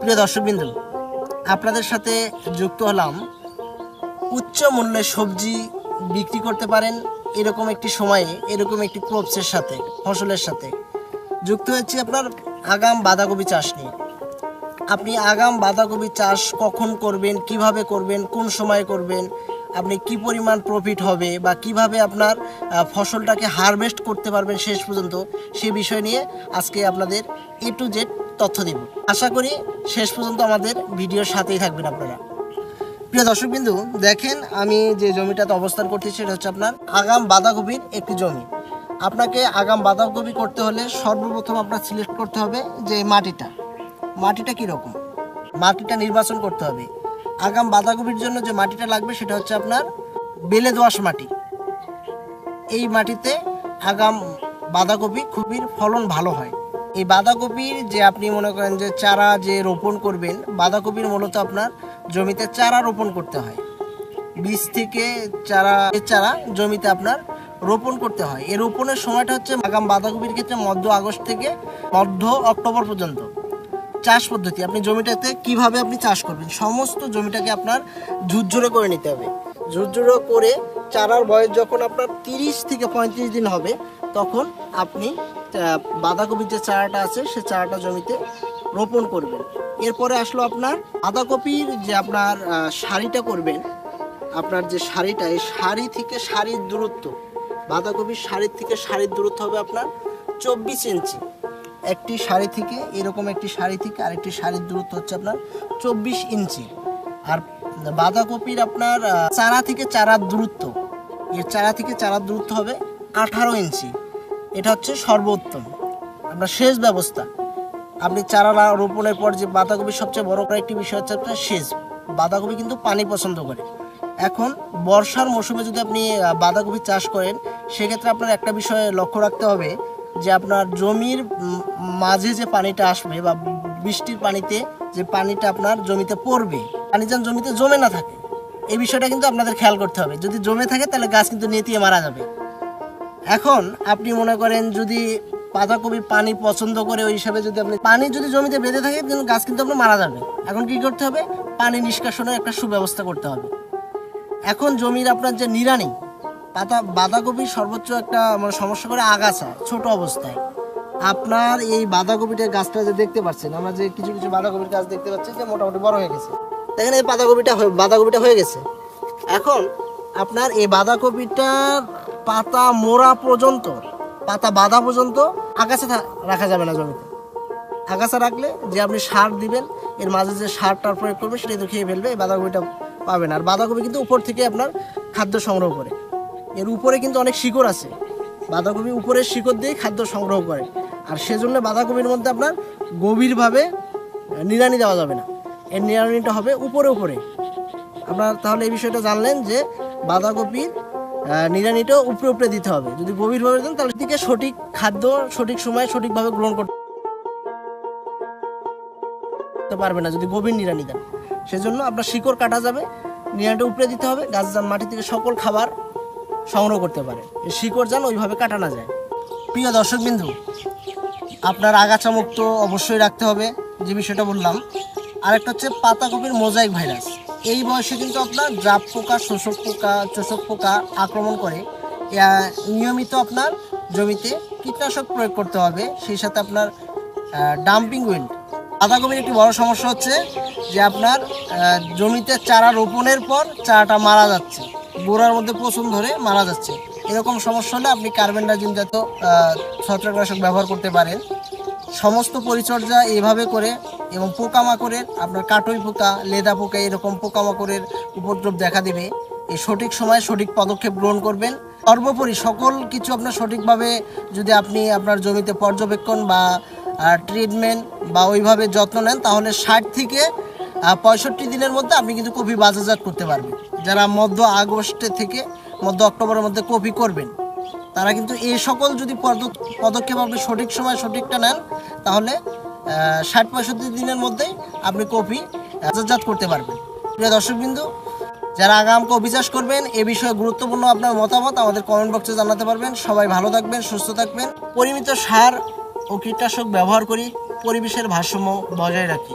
প্রিয় দর্শকবৃন্দ, আপনাদের সাথে যুক্ত হলাম উচ্চ মূল্যের সবজি বিক্রি করতে পারেন এরকম একটি সময়ে, এরকম একটি ক্রপসের সাথে, ফসলের সাথে যুক্ত হয়েছি আপনার আগাম বাঁধাকপি চাষ নিয়ে। আপনি আগাম বাঁধাকপি চাষ কখন করবেন, কিভাবে করবেন, কোন সময় করবেন, আপনি কি পরিমাণ প্রফিট হবে বা কিভাবে আপনার ফসলটাকে হারভেস্ট করতে পারবেন শেষ পর্যন্ত, সে বিষয় নিয়ে আজকে আপনাদের A to Z তথ্য দিব। আশা করি শেষ পর্যন্ত আমাদের ভিডিওর সাথেই থাকবেন আপনারা। প্রিয় দর্শকবিন্দু, দেখেন আমি যে জমিটাতে অবস্থান করতেছি সেটা হচ্ছে আপনার আগাম বাঁধাকপির একটি জমি। আপনাকে আগাম বাঁধাকপি করতে হলে সর্বপ্রথম আপনার সিলেক্ট করতে হবে যে মাটিটা কীরকম, মাটিটা নির্বাচন করতে হবে। আগাম বাঁধাকপির জন্য যে মাটিটা লাগবে সেটা হচ্ছে আপনার বেলে দোআঁশ মাটি। এই মাটিতে আগাম বাঁধাকপি খুবই ফলন ভালো হয়। এই বাঁধাকপির যে আপনি মনে করেন যে চারা যে রোপণ করবেন, বাঁধাকপির মূলত আপনার জমিতে চারা রোপণ করতে হয়। বীজ থেকে চারা জমিতে আপনার রোপণ করতে হয়। এই রোপণের সময়টা হচ্ছে আগাম বাঁধাকপির ক্ষেত্রে মধ্য আগস্ট থেকে মধ্য অক্টোবর পর্যন্ত। চাষ পদ্ধতি, আপনি জমিটাতে কিভাবে আপনি চাষ করবেন, সমস্ত জমিটাকে আপনার ঝুরঝুরে করে নিতে হবে। ঝুরঝুরে করে চারার বয়স যখন আপনার 30 থেকে 35 দিন হবে, তখন আপনি বাঁধাকপির যে চারাটা আছে সে চারাটা জমিতে রোপণ করবেন। এরপরে আসলো আপনার বাঁধাকপির যে আপনার সারিটা করবেন। আপনার যে সারিটা, এই সারি থেকে সারির দূরত্ব, বাঁধাকপির সারির থেকে সারির দূরত্ব হবে আপনার 24 ইঞ্চি। একটি সারি থেকে এরকম একটি সারি থেকে আরেকটি সারির দূরত্ব হচ্ছে আপনার 24 ইঞ্চি। আর বাঁধাকপির আপনার চারা থেকে চারার দূরত্ব, এর চারা থেকে চারার দূরত্ব হবে 18 ইঞ্চি। এটা হচ্ছে সর্বোত্তম আপনার সেচ ব্যবস্থা। আপনি চারা রোপণের পর যে বাঁধাকপির সবচেয়ে বড় একটি বিষয় হচ্ছে আপনার সেচ। বাঁধাকপি কিন্তু পানি পছন্দ করে। এখন বর্ষার মৌসুমে যদি আপনি বাঁধাকপি চাষ করেন, সেক্ষেত্রে আপনার একটা বিষয় লক্ষ্য রাখতে হবে যে আপনার জমির মাঝে যে পানিটা আসবে বা বৃষ্টির পানিতে যে পানিটা আপনার জমিতে পড়বে, পানি যেন জমিতে জমে না থাকে, এই বিষয়টা কিন্তু আপনাদের খেয়াল করতে হবে। যদি জমে থাকে তাহলে গাছ কিন্তু নেতিয়ে মারা যাবে। এখন আপনি মনে করেন যদি বাঁধাকপি পানি পছন্দ করে, ওই হিসাবে যদি আপনি পানি যদি জমিতে বেঁধে থাকে, কিন্তু গাছ কিন্তু আপনার মারা যাবে। এখন কি করতে হবে, পানি নিষ্কাশনের একটা সুব্যবস্থা করতে হবে। এখন জমির আপনার যে নিড়ানি, বাঁধাকপির সর্বোচ্চ একটা মানে সমস্যা করে আগাছা ছোট অবস্থায়। আপনার এই বাঁধাকপিটার গাছটা যে দেখতে পাচ্ছেন, আমরা যে কিছু কিছু বাঁধাকপির গাছ দেখতে পাচ্ছি যে মোটামুটি বড় হয়ে গেছে। দেখেন এই বাঁধাকপিটা হয়ে গেছে। এখন আপনার এই বাঁধাকপিটার পাতা মোড়া পর্যন্ত, পাতা বাঁধা পর্যন্ত আগাছা রাখা যাবে না জমিতে। আগাছা রাখলে যে আপনি সার দিবেন, এর মাঝে যে সারটার প্রয়োগ করবে সেটা তো খেয়ে ফেলবে, এই বাঁধাকপিটা পাবে না। আর বাঁধাকপি কিন্তু উপর থেকে আপনার খাদ্য সংগ্রহ করে। এর উপরে কিন্তু অনেক শিকড় আছে, বাঁধাকপি উপরের শিকড় দিয়ে খাদ্য সংগ্রহ করে। আর সেজন্য বাঁধাকপির মধ্যে আপনার গভীরভাবে নিড়ানি দেওয়া যাবে না, এর নিড়ানিটা হবে উপরে উপরে। আপনার তাহলে এই বিষয়টা জানলেন যে বাঁধাকপির নিড়ানিটাও উপরে উপরে দিতে হবে। যদি গভীরভাবে দেন তাহলে দিকে সঠিক খাদ্য সঠিক সময়ে সঠিকভাবে গ্রহণ করতে পারবে না যদি গভীর নিড়ানি দেন। সেজন্য আপনার শিকড় কাটা যাবে, নিড়ানিটা উপরে দিতে হবে, গাছ যেন মাটি থেকে সকল খাবার সংগ্রহ করতে পারে, শিকড় যেন ওইভাবে কাটা না যায়। প্রিয় দর্শকবিন্দু, আপনার আগাছা মুক্ত অবশ্যই রাখতে হবে, যে বিষয়টা বললাম। আরেকটা হচ্ছে পাতাকপির মোজাইক ভাইরাস। এই বয়সে কিন্তু আপনার জাপ পোকা, চোষক পোকা আক্রমণ করে। নিয়মিত আপনার জমিতে কীটনাশক প্রয়োগ করতে হবে। সেই সাথে আপনার ডাম্পিং উইল্ড। বাঁধাকপির একটি বড় সমস্যা হচ্ছে যে আপনার জমিতে চারা রোপণের পর চারাটা মারা যাচ্ছে, গোড়ার মধ্যে পচন ধরে মারা যাচ্ছে। এরকম সমস্যা হলে আপনি কার্বেন্ডাজিম জাতীয় ছত্রাকনাশক ব্যবহার করতে পারেন। সমস্ত পরিচর্যা এইভাবে করে, এবং পোকামাকড়ের আপনার কাটুই পোকা, লেদা পোকা, এরকম পোকামাকড়ের উপদ্রব দেখা দিবে। এই সঠিক সময়ে সঠিক পদক্ষেপ গ্রহণ করবেন। সর্বোপরি সকল কিছু আপনার সঠিকভাবে যদি আপনি আপনার জমিতে পর্যবেক্ষণ বা ট্রিটমেন্ট বা ওইভাবে যত্ন নেন, তাহলে 60 থেকে 65 দিনের মধ্যে আপনি কিন্তু কপি বাজারজাত করতে পারবেন। যারা মধ্য আগস্ট থেকে মধ্য অক্টোবরের মধ্যে কপি করবেন, তারা কিন্তু এই সকল যদি পদক্ষেপ আপনি সঠিক সময় সঠিকটা নেন, তাহলে 60-65 দিনের মধ্যেই আপনি কপি বাজারজাত করতে পারবেন। প্রিয় দর্শকবিন্দু, যারা আগাম কপি চাষ করবেন, এ বিষয়ে গুরুত্বপূর্ণ আপনার মতামত আমাদের কমেন্ট বক্সে জানাতে পারবেন। সবাই ভালো থাকবেন, সুস্থ থাকবেন। পরিমিত সার ও কীটনাশক ব্যবহার করি, পরিবেশের ভারসাম্য বজায় রাখি।